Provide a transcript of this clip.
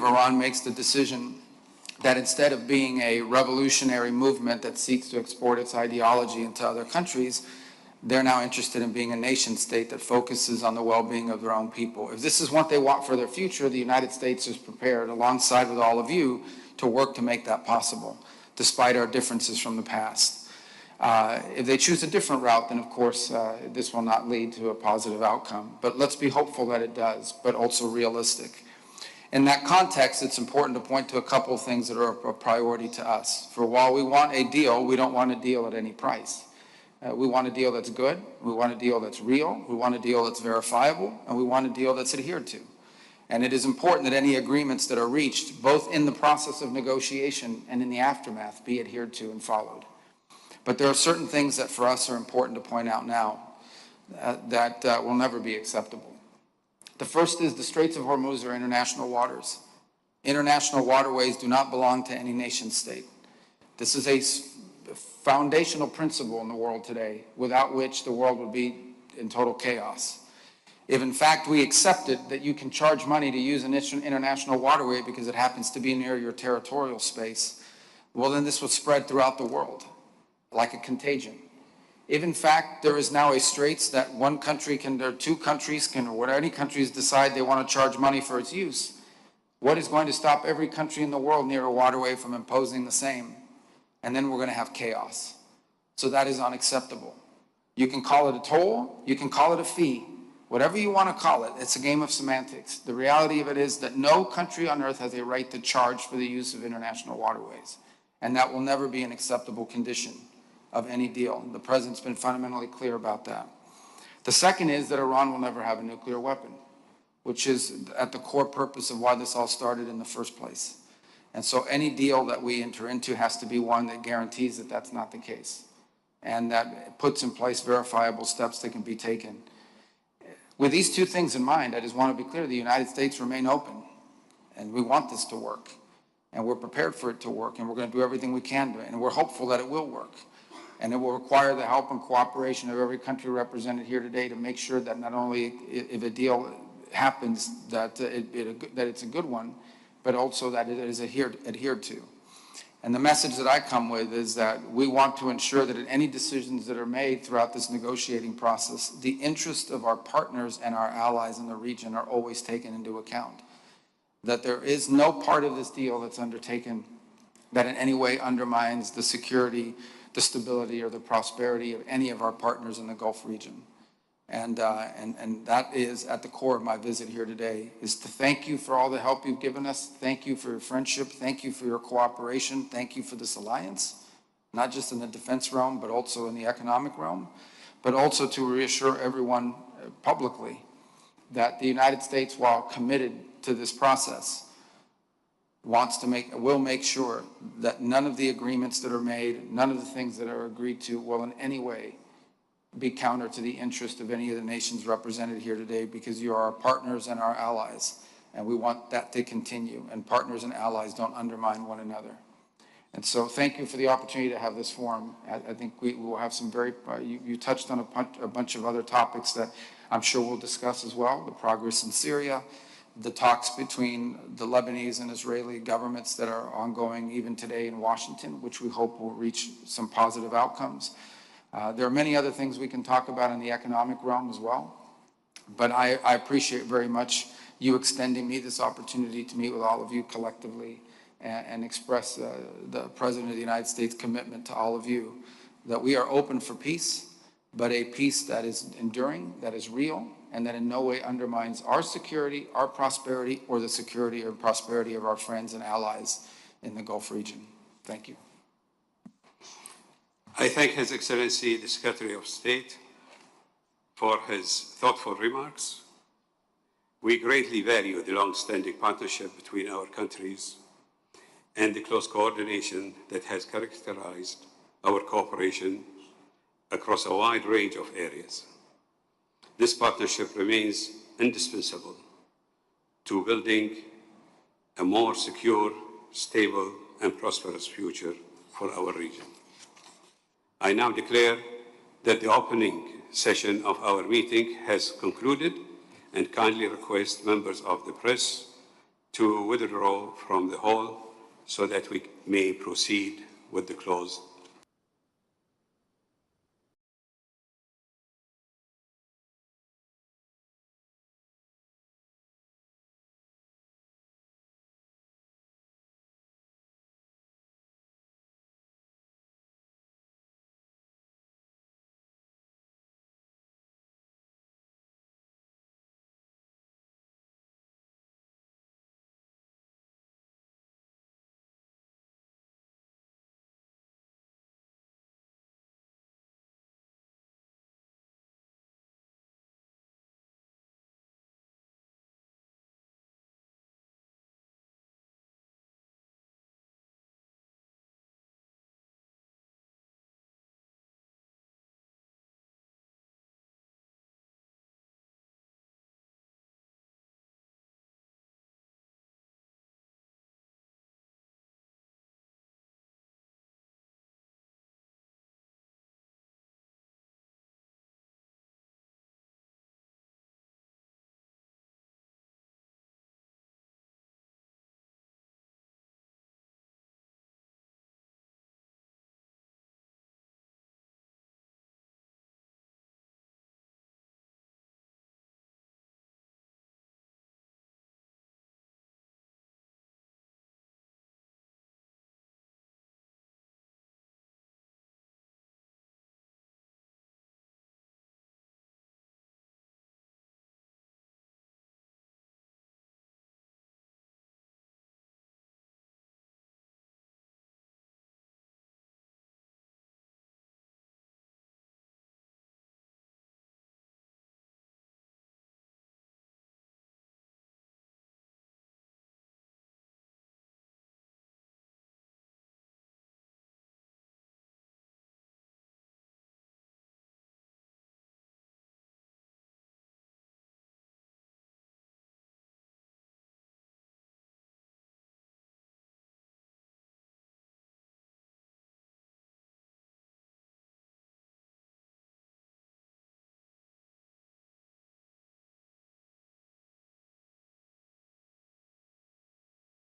Iran makes the decision that instead of being a revolutionary movement that seeks to export its ideology into other countries, they're now interested in being a nation state that focuses on the well-being of their own people. If this is what they want for their future, the United States is prepared, alongside with all of you, to work to make that possible, despite our differences from the past. If they choose a different route, then of course this will not lead to a positive outcome. But let's be hopeful that it does, but also realistic. In that context, it's important to point to a couple of things that are a priority to us. For while we want a deal, we don't want a deal at any price. We want a deal that's good, we want a deal that's real, we want a deal that's verifiable, and we want a deal that's adhered to. And it is important that any agreements that are reached, both in the process of negotiation and in the aftermath, be adhered to and followed. But there are certain things that for us are important to point out now that will never be acceptable. The first is the Straits of Hormuz are international waters. International waterways do not belong to any nation state. This is a foundational principle in the world today, without which the world would be in total chaos. If in fact we accepted that you can charge money to use an international waterway because it happens to be near your territorial space, well then this would spread throughout the world like a contagion. If in fact there is now a straits that one country can, or two countries can, or any countries decide they want to charge money for its use, what is going to stop every country in the world near a waterway from imposing the same? And then we're going to have chaos. So that is unacceptable. You can call it a toll, you can call it a fee, whatever you want to call it, it's a game of semantics. The reality of it is that no country on earth has a right to charge for the use of international waterways. And that will never be an acceptable condition of any deal. The President's been fundamentally clear about that. The second is that Iran will never have a nuclear weapon, which is at the core purpose of why this all started in the first place. And so any deal that we enter into has to be one that guarantees that that's not the case, and that puts in place verifiable steps that can be taken. With these two things in mind, I just want to be clear, the United States remain open, and we want this to work, and we're prepared for it to work, and we're going to do everything we can do it, and we're hopeful that it will work. And it will require the help and cooperation of every country represented here today to make sure that not only if a deal happens that it's a good one, but also that it is adhered to. And the message that I come with is that we want to ensure that in any decisions that are made throughout this negotiating process, the interests of our partners and our allies in the region are always taken into account. That there is no part of this deal that's undertaken that in any way undermines the security, the stability, or the prosperity of any of our partners in the Gulf region. And that is at the core of my visit here today, is to thank you for all the help you've given us. Thank you for your friendship. Thank you for your cooperation. Thank you for this alliance, not just in the defense realm, but also in the economic realm, but also to reassure everyone publicly that the United States, while committed to this process, will make sure that none of the agreements that are made, none of the things that are agreed to will in any way be counter to the interest of any of the nations represented here today, because you are our partners and our allies, and we want that to continue, and partners and allies don't undermine one another. And so thank you for the opportunity to have this forum. I think we will have some very, you touched on a bunch of other topics that I'm sure we'll discuss as well, the progress in Syria, the talks between the Lebanese and Israeli governments that are ongoing even today in Washington, which we hope will reach some positive outcomes. There are many other things we can talk about in the economic realm as well, but I appreciate very much you extending me this opportunity to meet with all of you collectively and express the President of the United States' commitment to all of you, that we are open for peace, but a peace that is enduring, that is real, and that in no way undermines our security, our prosperity, or the security or prosperity of our friends and allies in the Gulf region. Thank you. I thank His Excellency, the Secretary of State, for his thoughtful remarks. We greatly value the long-standing partnership between our countries and the close coordination that has characterized our cooperation across a wide range of areas. This partnership remains indispensable to building a more secure, stable, and prosperous future for our region. I now declare that the opening session of our meeting has concluded, and kindly request members of the press to withdraw from the hall so that we may proceed with the closed